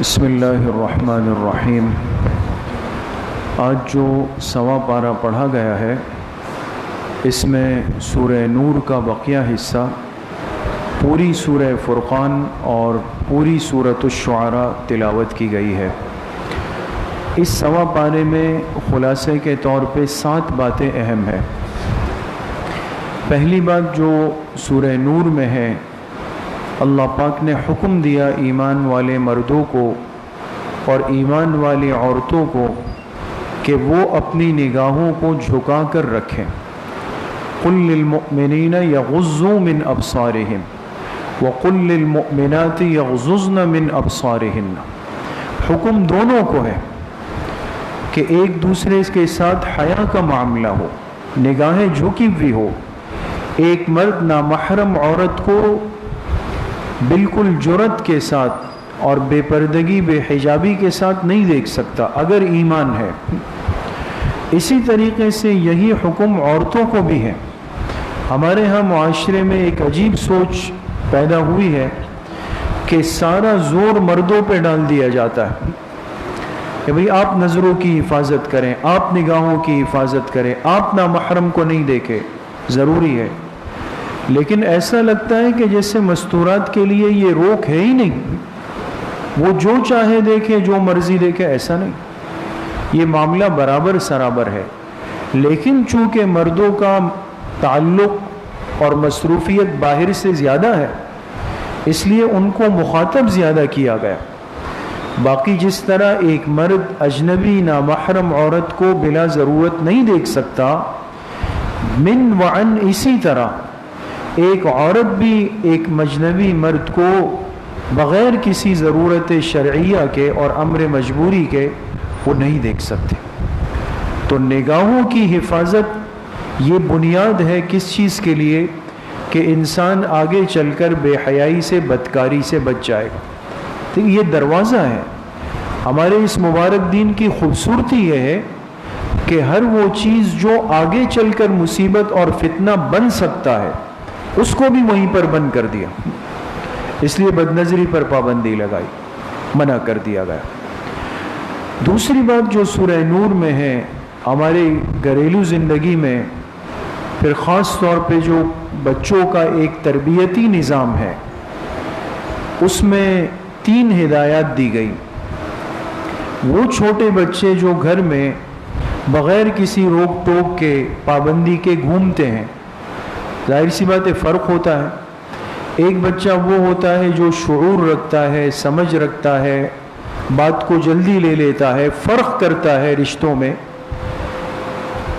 بسم اللہ الرحمن الرحیم۔ آج جو سوا پارہ پڑھا گیا ہے اس میں سورہ نور کا بقیہ حصہ، پوری سورہ فرقان اور پوری سورۃ الشعراء تلاوت کی گئی ہے۔ اس سوا پارے میں خلاصے کے طور پہ 7 باتیں اہم ہیں۔ پہلی بات جو سورہ نور میں ہے، اللہ پاک نے حکم دیا ایمان والے مردوں کو اور ایمان والی عورتوں کو کہ وہ اپنی نگاہوں کو جھکا کر رکھیں۔ قل للمؤمنین یغضوا من ابصارہم وقل للمؤمنات یغضضن من ابصارہن۔ حکم دونوں کو ہے کہ ایک دوسرے کے ساتھ حیا کا معاملہ ہو، نگاہیں جھکی ہوئی ہو۔ ایک مرد نامحرم عورت کو بالکل جرأت کے ساتھ اور بے پردگی بے حجابی کے ساتھ نہیں دیکھ سکتا اگر ایمان ہے۔ اسی طریقے سے یہی حکم عورتوں کو بھی ہے۔ ہمارے ہاں معاشرے میں ایک عجیب سوچ پیدا ہوئی ہے کہ سارا زور مردوں پہ ڈال دیا جاتا ہے کہ بھئی آپ نظروں کی حفاظت کریں، آپ نگاہوں کی حفاظت کریں، آپ نامحرم کو نہیں دیکھیں، ضروری ہے۔ لیکن ایسا لگتا ہے کہ جیسے مستورات کے لیے یہ روک ہے ہی نہیں، وہ جو چاہے دیکھے، جو مرضی دیکھے، ایسا نہیں۔ یہ معاملہ برابر سرابر ہے، لیکن چونکہ مردوں کا تعلق اور مصروفیت باہر سے زیادہ ہے اس لیے ان کو مخاطب زیادہ کیا گیا۔ باقی جس طرح ایک مرد اجنبی نامحرم عورت کو بلا ضرورت نہیں دیکھ سکتا، من وعن اسی طرح ایک عورت بھی ایک مجنبی مرد کو بغیر کسی ضرورت شرعیہ کے اور امر مجبوری کے وہ نہیں دیکھ سکتے۔ تو نگاہوں کی حفاظت یہ بنیاد ہے کس چیز کے لیے؟ کہ انسان آگے چل کر بے حیائی سے، بدکاری سے بچ جائے گا۔ تو یہ دروازہ ہے۔ ہمارے اس مبارک دین کی خوبصورتی یہ ہے کہ ہر وہ چیز جو آگے چل کر مصیبت اور فتنہ بن سکتا ہے اس کو بھی وہیں پر بند کر دیا۔ اس لیے بدنظری پر پابندی لگائی، منع کر دیا گیا۔ دوسری بات جو سورہ نور میں ہے، ہمارے گھریلو زندگی میں پھر خاص طور پہ جو بچوں کا ایک تربیتی نظام ہے، اس میں 3 ہدایات دی گئی۔ وہ چھوٹے بچے جو گھر میں بغیر کسی روک ٹوک کے، پابندی کے گھومتے ہیں، ظاہر سی بات ہے فرق ہوتا ہے۔ ایک بچہ وہ ہوتا ہے جو شعور رکھتا ہے، سمجھ رکھتا ہے، بات کو جلدی لے لیتا ہے، فرق کرتا ہے رشتوں میں،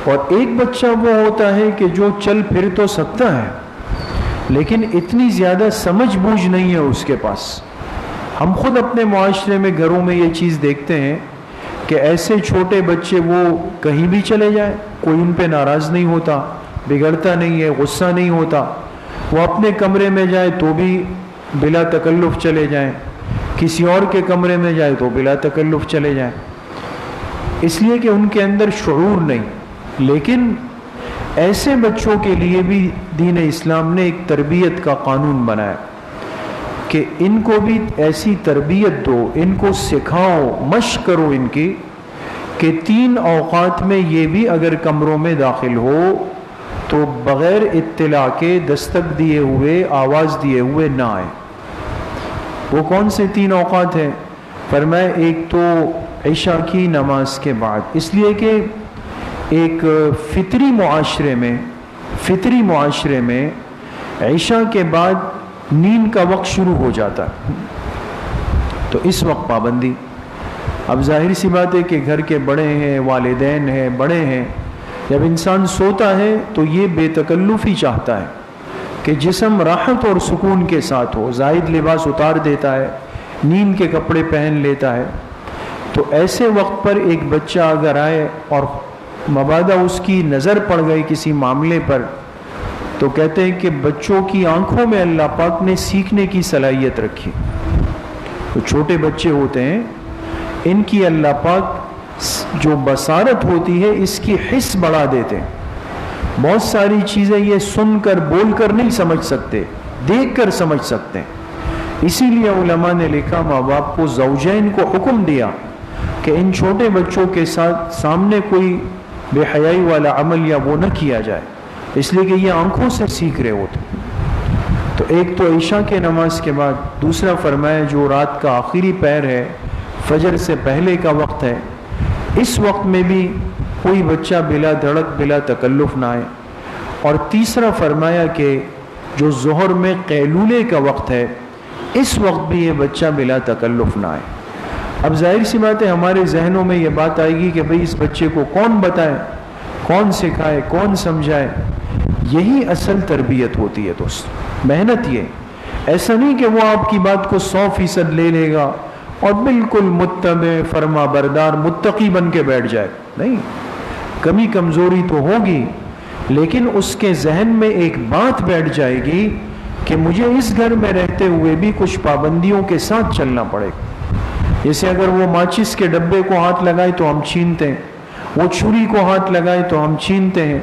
اور ایک بچہ وہ ہوتا ہے کہ جو چل پھر تو سکتا ہے لیکن اتنی زیادہ سمجھ بوجھ نہیں ہے اس کے پاس۔ ہم خود اپنے معاشرے میں گھروں میں یہ چیز دیکھتے ہیں کہ ایسے چھوٹے بچے وہ کہیں بھی چلے جائیں، کوئی ان پہ ناراض نہیں ہوتا، بگڑتا نہیں ہے، غصہ نہیں ہوتا۔ وہ اپنے کمرے میں جائے تو بھی بلا تکلف چلے جائیں، کسی اور کے کمرے میں جائے تو بلا تکلف چلے جائیں، اس لیے کہ ان کے اندر شعور نہیں۔ لیکن ایسے بچوں کے لیے بھی دین اسلام نے ایک تربیت کا قانون بنایا کہ ان کو بھی ایسی تربیت دو، ان کو سکھاؤ، مشق کرو ان کی کہ 3 اوقات میں یہ بھی اگر کمروں میں داخل ہو تو بغیر اطلاع کے، دستک دیے ہوئے، آواز دیے ہوئے نہ آئے۔ وہ کون سے 3 اوقات ہیں؟ فرمایا ایک تو عشاء کی نماز کے بعد، اس لیے کہ ایک فطری معاشرے میں عشاء کے بعد نیند کا وقت شروع ہو جاتا ہے، تو اس وقت پابندی۔ اب ظاہر سی بات ہے کہ گھر کے بڑے ہیں، والدین ہیں، بڑے ہیں، جب انسان سوتا ہے تو یہ بے تکلفی چاہتا ہے کہ جسم راحت اور سکون کے ساتھ ہو، زائد لباس اتار دیتا ہے، نیند کے کپڑے پہن لیتا ہے۔ تو ایسے وقت پر ایک بچہ اگر آئے اور مبادا اس کی نظر پڑ گئی کسی معاملے پر، تو کہتے ہیں کہ بچوں کی آنکھوں میں اللہ پاک نے سیکھنے کی صلاحیت رکھی۔ تو چھوٹے بچے ہوتے ہیں، ان کی اللہ پاک جو بصارت ہوتی ہے اس کی حس بڑھا دیتے ہیں۔ بہت ساری چیزیں یہ سن کر، بول کر نہیں سمجھ سکتے، دیکھ کر سمجھ سکتے ہیں۔ اسی لیے علماء نے لکھا ماں باپ کو زوجین کو حکم دیا کہ ان چھوٹے بچوں کے ساتھ سامنے کوئی بے حیائی والا عمل یا وہ نہ کیا جائے، اس لیے کہ یہ آنکھوں سے سیکھ رہے ہوتے۔ تو ایک تو عشاء کے نماز کے بعد، دوسرا فرمایا جو رات کا آخری پہر ہے، فجر سے پہلے کا وقت ہے، اس وقت میں بھی کوئی بچہ بلا دھڑک بلا تکلف نہ آئے، اور تیسرا فرمایا کہ جو ظہر میں قیلولے کا وقت ہے، اس وقت بھی یہ بچہ بلا تکلف نہ آئے۔ اب ظاہر سی بات ہے ہمارے ذہنوں میں یہ بات آئے گی کہ بھئی اس بچے کو کون بتائے، کون سکھائے، کون سمجھائے۔ یہی اصل تربیت ہوتی ہے دوست، محنت یہ، ایسا نہیں کہ وہ آپ کی بات کو 100% لے لے گا اور بالکل متبع فرما بردار متقی بن کے بیٹھ جائے، نہیں، کمی کمزوری تو ہوگی، لیکن اس کے ذہن میں ایک بات بیٹھ جائے گی کہ مجھے اس گھر میں رہتے ہوئے بھی کچھ پابندیوں کے ساتھ چلنا پڑے گا۔ جیسے اگر وہ ماچس کے ڈبے کو ہاتھ لگائے تو ہم چھینتے ہیں، وہ چھری کو ہاتھ لگائے تو ہم چھینتے ہیں،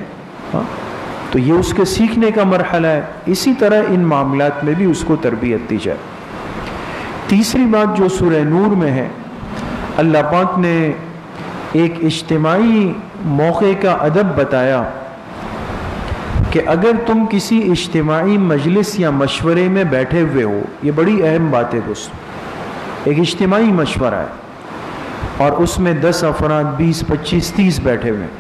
تو یہ اس کے سیکھنے کا مرحلہ ہے۔ اسی طرح ان معاملات میں بھی اس کو تربیت دی جائے۔ تیسری بات جو سورہ نور میں ہے، اللہ پاک نے ایک اجتماعی موقع کا ادب بتایا کہ اگر تم کسی اجتماعی مجلس یا مشورے میں بیٹھے ہوئے ہو، یہ بڑی اہم بات ہے دوست، ایک اجتماعی مشورہ ہے اور اس میں 10 افراد 20 25 30 بیٹھے ہوئے ہیں،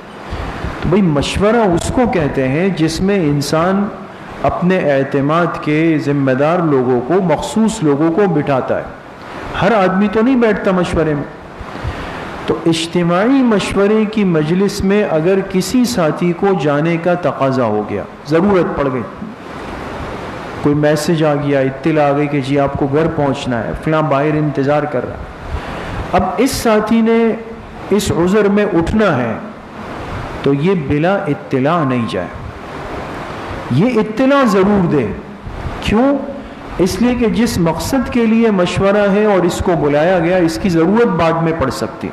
تو بھئی مشورہ اس کو کہتے ہیں جس میں انسان اپنے اعتماد کے ذمہ دار لوگوں کو، مخصوص لوگوں کو بٹھاتا ہے۔ ہر آدمی تو نہیں بیٹھتا مشورے میں۔ تو اجتماعی مشورے کی مجلس میں اگر کسی ساتھی کو جانے کا تقاضا ہو گیا، ضرورت پڑ گئی، کوئی میسج آ گیا، اطلاع آ گئی کہ جی آپ کو گھر پہنچنا ہے، فلاں باہر انتظار کر رہا ہے، اب اس ساتھی نے اس عذر میں اٹھنا ہے، تو یہ بلا اطلاع نہیں جائے، یہ اطلاع ضرور دے۔ کیوں؟ اس لیے کہ جس مقصد کے لیے مشورہ ہے اور اس کو بلایا گیا، اس کی ضرورت بعد میں پڑ سکتی،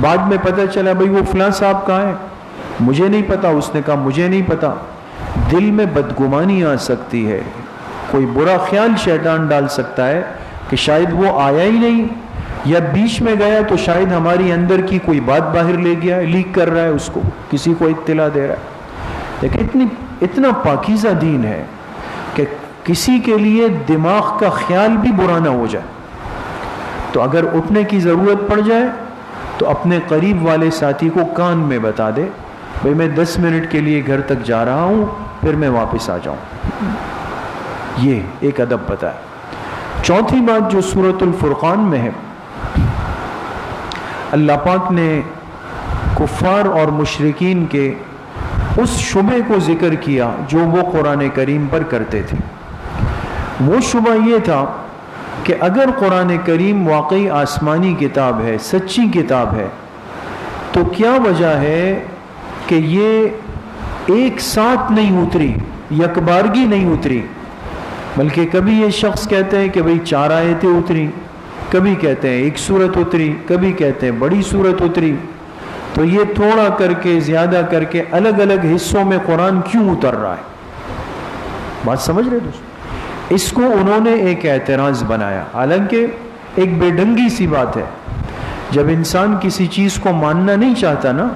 بعد میں پتہ چلا بھئی وہ فلاں صاحب کہاں ہے، مجھے نہیں پتا، اس نے کہا مجھے نہیں پتا، دل میں بدگمانی آ سکتی ہے، کوئی برا خیال شیطان ڈال سکتا ہے کہ شاید وہ آیا ہی نہیں، یا بیچ میں گیا تو شاید ہماری اندر کی کوئی بات باہر لے گیا ہے، لیک کر رہا ہے، اس کو کسی کو اطلاع دے رہا ہے۔ لیکن اتنا پاکیزہ دین ہے کہ کسی کے لیے دماغ کا خیال بھی برا نہ ہو جائے، تو اگر اٹھنے کی ضرورت پڑ جائے تو اپنے قریب والے ساتھی کو کان میں بتا دے، بھئی میں 10 منٹ کے لیے گھر تک جا رہا ہوں، پھر میں واپس آ جاؤں۔ یہ ایک ادب بتایا۔ چوتھی بات جو سورۃ الفرقان میں ہے، اللہ پاک نے کفار اور مشرکین کے اس شبہ کو ذکر کیا جو وہ قرآن کریم پر کرتے تھے۔ وہ شبہ یہ تھا کہ اگر قرآن کریم واقعی آسمانی کتاب ہے، سچی کتاب ہے، تو کیا وجہ ہے کہ یہ ایک ساتھ نہیں اتری، یکبارگی نہیں اتری، بلکہ کبھی یہ شخص کہتے ہیں کہ بھئی 4 آیتیں اتری، کبھی کہتے ہیں 1 سورت اتری، کبھی کہتے ہیں بڑی سورت اتری، تو یہ تھوڑا کر کے زیادہ کر کے الگ الگ حصوں میں قرآن کیوں اتر رہا ہے؟ بات سمجھ رہے دوست؟ اس کو انہوں نے ایک اعتراض بنایا، حالانکہ ایک بے ڈنگی سی بات ہے۔ جب انسان کسی چیز کو ماننا نہیں چاہتا نا،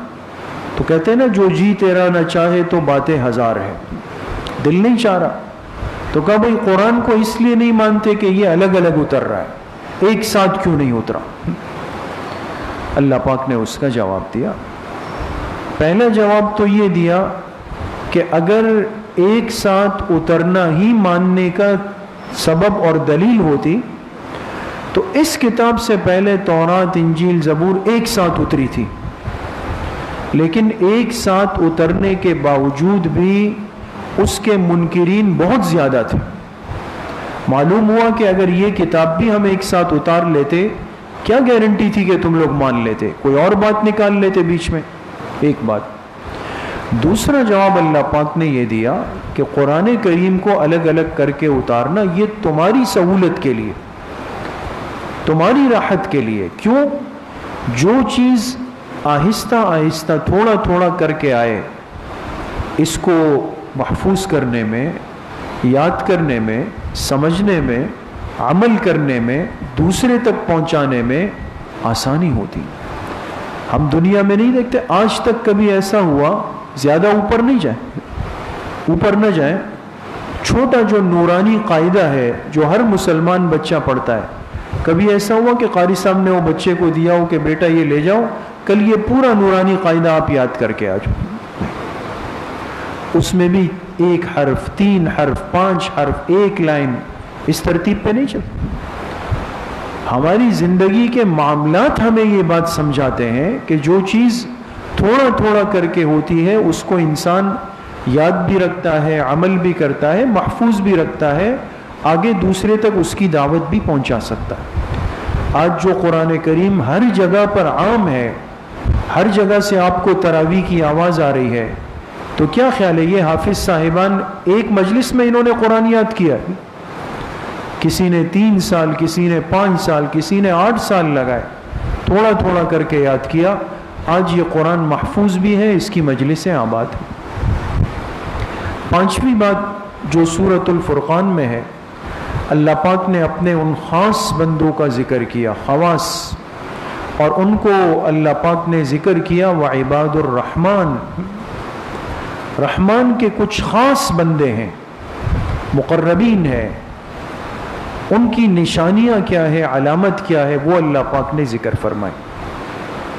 تو کہتے ہیں نا جو جی تیرا نہ چاہے تو باتیں ہزار ہے، دل نہیں چاہ رہا، تو کہا بھئی قرآن کو اس لیے نہیں مانتے کہ یہ الگ الگ اتر رہا ہے، ایک ساتھ کیوں نہیں اترا؟ اللہ پاک نے اس کا جواب دیا۔ پہلا جواب تو یہ دیا کہ اگر ایک ساتھ اترنا ہی ماننے کا سبب اور دلیل ہوتی تو اس کتاب سے پہلے تورات، انجیل، زبور ایک ساتھ اتری تھی، لیکن ایک ساتھ اترنے کے باوجود بھی اس کے منکرین بہت زیادہ تھے۔ معلوم ہوا کہ اگر یہ کتاب بھی ہم ایک ساتھ اتار لیتے، کیا گارنٹی تھی کہ تم لوگ مان لیتے؟ کوئی اور بات نکال لیتے بیچ میں۔ ایک بات۔ دوسرا جواب اللہ پاک نے یہ دیا کہ قرآن کریم کو الگ الگ کر کے اتارنا یہ تمہاری سہولت کے لیے، تمہاری راحت کے لیے۔ کیوں؟ جو چیز آہستہ آہستہ تھوڑا تھوڑا کر کے آئے، اس کو محفوظ کرنے میں، یاد کرنے میں، سمجھنے میں عمل کرنے میں، دوسرے تک پہنچانے میں آسانی ہوتی۔ ہم دنیا میں نہیں دیکھتے، آج تک کبھی ایسا ہوا، زیادہ اوپر نہیں جائیں، اوپر نہ جائیں، چھوٹا جو نورانی قاعدہ ہے جو ہر مسلمان بچہ پڑھتا ہے، کبھی ایسا ہوا کہ قاری صاحب نے وہ بچے کو دیا ہو کہ بیٹا یہ لے جاؤ، کل یہ پورا نورانی قاعدہ آپ یاد کر کے آ جاؤ؟ اس میں بھی 1 حرف، 3 حرف، 5 حرف، 1 لائن، اس ترتیب پہ نہیں چلتا۔ ہماری زندگی کے معاملات ہمیں یہ بات سمجھاتے ہیں کہ جو چیز تھوڑا تھوڑا کر کے ہوتی ہے اس کو انسان یاد بھی رکھتا ہے، عمل بھی کرتا ہے، محفوظ بھی رکھتا ہے، آگے دوسرے تک اس کی دعوت بھی پہنچا سکتا ہے۔ آج جو قرآن کریم ہر جگہ پر عام ہے، ہر جگہ سے آپ کو تراویح کی آواز آ رہی ہے، تو کیا خیال ہے یہ حافظ صاحبان ایک مجلس میں انہوں نے قرآن یاد کیا؟ کسی نے 3 سال، کسی نے 5 سال، کسی نے 8 سال لگائے، تھوڑا تھوڑا کر کے یاد کیا، آج یہ قرآن محفوظ بھی ہے، اس کی مجلسیں آباد ہیں۔ 5ویں بات جو سورۃ الفرقان میں ہے، اللہ پاک نے اپنے ان خاص بندوں کا ذکر کیا، خواص، اور ان کو اللہ پاک نے ذکر کیا وعباد الرحمن، رحمان کے کچھ خاص بندے ہیں، مقربین ہیں، ان کی نشانیاں کیا ہے، علامت کیا ہے، وہ اللہ پاک نے ذکر فرمائی،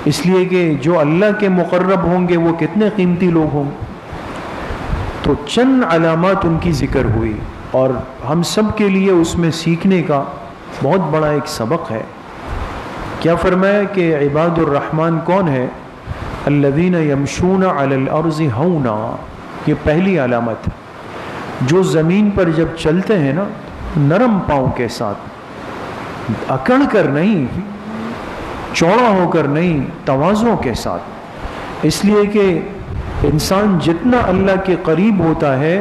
اس لیے کہ جو اللہ کے مقرب ہوں گے وہ کتنے قیمتی لوگ ہوں گے۔ تو چند علامات ان کی ذکر ہوئی، اور ہم سب کے لیے اس میں سیکھنے کا بہت بڑا ایک سبق ہے۔ کیا فرمایا کہ عباد الرحمن کون ہے؟ الذین یمشون علی الارض ہونا، یہ پہلی علامت ہے۔ جو زمین پر جب چلتے ہیں نا، نرم پاؤں کے ساتھ، اکڑ کر نہیں، چوڑا ہو کر نہیں، تواضع کے ساتھ، اس لیے کہ انسان جتنا اللہ کے قریب ہوتا ہے،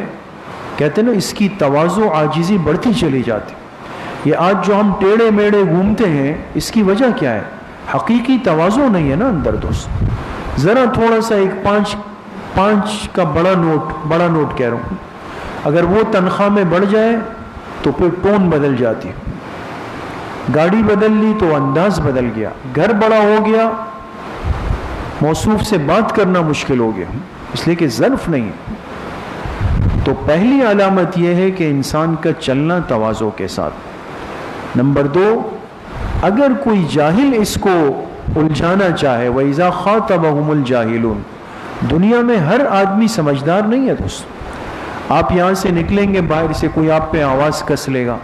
کہتے ہیں نا اس کی تواضع عاجزی بڑھتی چلی جاتی۔ یہ آج جو ہم ٹیڑھے میڑھے گھومتے ہیں، اس کی وجہ کیا ہے؟ حقیقی تواضع نہیں ہے نا اندر دوست۔ ذرا تھوڑا سا ایک 5 کا بڑا نوٹ کہہ رہا ہوں، اگر وہ تنخواہ میں بڑھ جائے تو پھر ٹون بدل جاتی، گاڑی بدل لی تو انداز بدل گیا، گھر بڑا ہو گیا، موصوف سے بات کرنا مشکل ہو گیا، اس لیے کہ ظرف نہیں ہے۔ تو پہلی علامت یہ ہے کہ انسان کا چلنا تواضع کے ساتھ۔ نمبر 2، اگر کوئی جاہل اس کو الجھانا چاہے، وَإِذَا خَاطَبَهُمُ الْجَاهِلُونَ، دنیا میں ہر آدمی سمجھدار نہیں ہے دوست۔ آپ یہاں سے نکلیں گے، باہر سے کوئی آپ پہ آواز کس لے گا،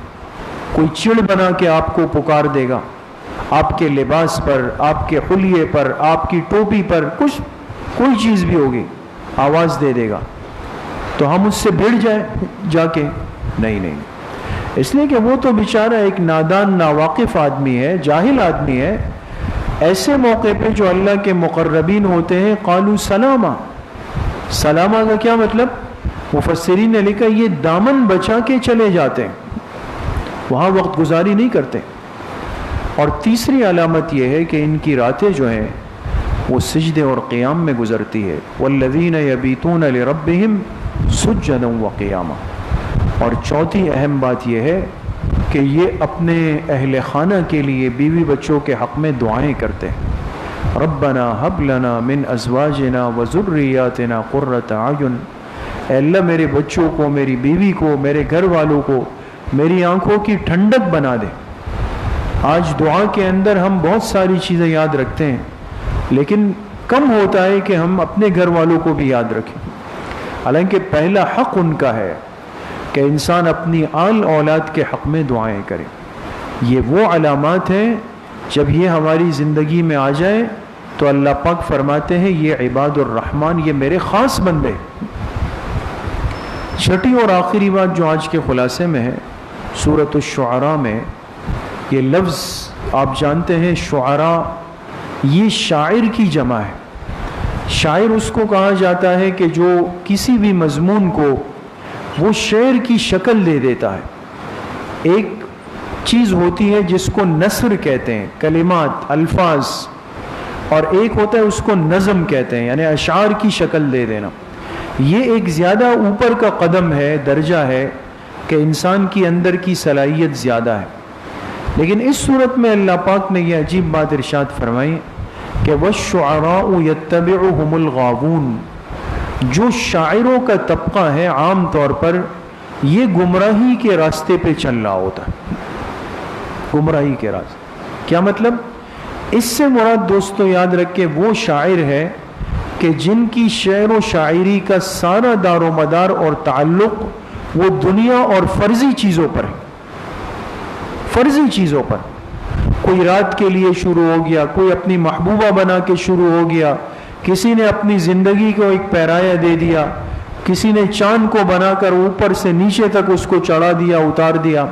کوئی چڑ بنا کے آپ کو پکار دے گا، آپ کے لباس پر، آپ کے حلیے پر، آپ کی ٹوپی پر، کوئی چیز بھی ہوگی، آواز دے گا، تو ہم اس سے بھیڑ جائیں جا کے؟ نہیں، اس لیے کہ وہ تو بیچارہ ایک نادان، ناواقف آدمی ہے، جاہل آدمی ہے۔ ایسے موقع پہ جو اللہ کے مقربین ہوتے ہیں، قالوا سلاما، سلامہ کا کیا مطلب؟ مفسرین نے لکھا یہ دامن بچا کے چلے جاتے ہیں، وہاں وقت گزاری نہیں کرتے۔ اور تیسری علامت یہ ہے کہ ان کی راتیں جو ہیں وہ سجدے اور قیام میں گزرتی ہے، والذین یبیتون لربہم سجدا وقیاما۔ اور چوتھی اہم بات یہ ہے کہ یہ اپنے اہل خانہ کے لیے، بیوی بچوں کے حق میں دعائیں کرتے ہیں، ربنا ہب لنا من ازواجنا وذریاتنا قرۃ اعین، اے اللہ میرے بچوں کو، میری بیوی کو، میرے گھر والوں کو میری آنکھوں کی ٹھنڈک بنا دے۔ آج دعا کے اندر ہم بہت ساری چیزیں یاد رکھتے ہیں، لیکن کم ہوتا ہے کہ ہم اپنے گھر والوں کو بھی یاد رکھیں، حالانکہ پہلا حق ان کا ہے کہ انسان اپنی آل اولاد کے حق میں دعائیں کرے۔ یہ وہ علامات ہیں، جب یہ ہماری زندگی میں آ جائے تو اللہ پاک فرماتے ہیں یہ عباد الرحمن، یہ میرے خاص بندے۔ چھٹی اور آخری بات جو آج کے خلاصے میں ہے، سورۃ الشعراء میں یہ لفظ آپ جانتے ہیں، شعراء یہ شاعر کی جمع ہے۔ شاعر اس کو کہا جاتا ہے کہ جو کسی بھی مضمون کو وہ شعر کی شکل دے دیتا ہے۔ ایک چیز ہوتی ہے جس کو نثر کہتے ہیں، کلمات، الفاظ، اور ایک ہوتا ہے اس کو نظم کہتے ہیں، یعنی اشعار کی شکل دے دینا۔ یہ ایک زیادہ اوپر کا قدم ہے، درجہ ہے کہ انسان کی اندر کی صلاحیت زیادہ ہے۔ لیکن اس صورت میں اللہ پاک نے یہ عجیب بات ارشاد فرمائی کہ وَالشُّعَرَاءُ يَتَّبِعُهُمُ الْغَاوُونَ، جو شاعروں کا طبقہ ہے عام طور پر یہ گمراہی کے راستے پہ چل رہا ہوتا ہے، گمراہی کے راستے. کیا مطلب؟ اس سے مراد دوستو یاد رکھے وہ شاعر ہے کہ جن کی شعر و شاعری کا سارا دار و مدار اور تعلق وہ دنیا اور فرضی چیزوں پر ہے، فرضی چیزوں پر. کوئی رات کے لیے شروع ہو گیا، کوئی اپنی محبوبہ بنا کے شروع ہو گیا، کسی نے اپنی زندگی کو ایک پیرایا دے دیا، کسی نے چاند کو بنا کر اوپر سے نیچے تک اس کو چڑھا دیا، اتار دیا.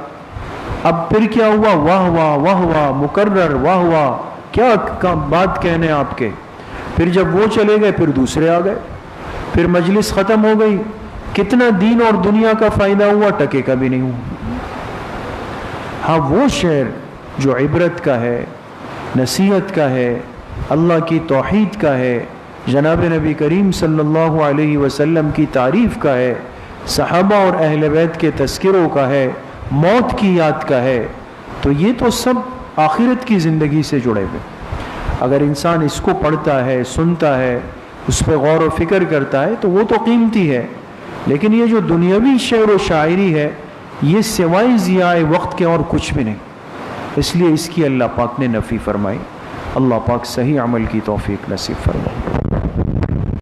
اب پھر کیا ہوا؟ واہ واہ واہ واہ، مکرر واہ واہ، کیا بات کہنے آپ کے. پھر جب وہ چلے گئے پھر دوسرے آ گئے، پھر مجلس ختم ہو گئی. کتنا دین اور دنیا کا فائدہ ہوا؟ ٹکے کا بھی نہیں ہوا. ہاں وہ شعر جو عبرت کا ہے، نصیحت کا ہے، اللہ کی توحید کا ہے، جناب نبی کریم صلی اللہ علیہ وسلم کی تعریف کا ہے، صحابہ اور اہل بیت کے تذکروں کا ہے، موت کی یاد کا ہے، تو یہ تو سب آخرت کی زندگی سے جڑے ہوئے. اگر انسان اس کو پڑھتا ہے، سنتا ہے، اس پہ غور و فکر کرتا ہے تو وہ تو قیمتی ہے. لیکن یہ جو دنیاوی شعر و شاعری ہے یہ سوائے ضیاء وقت کے اور کچھ بھی نہیں. اس لیے اس کی اللہ پاک نے نفی فرمائی. اللہ پاک صحیح عمل کی توفیق نصیب فرمائے.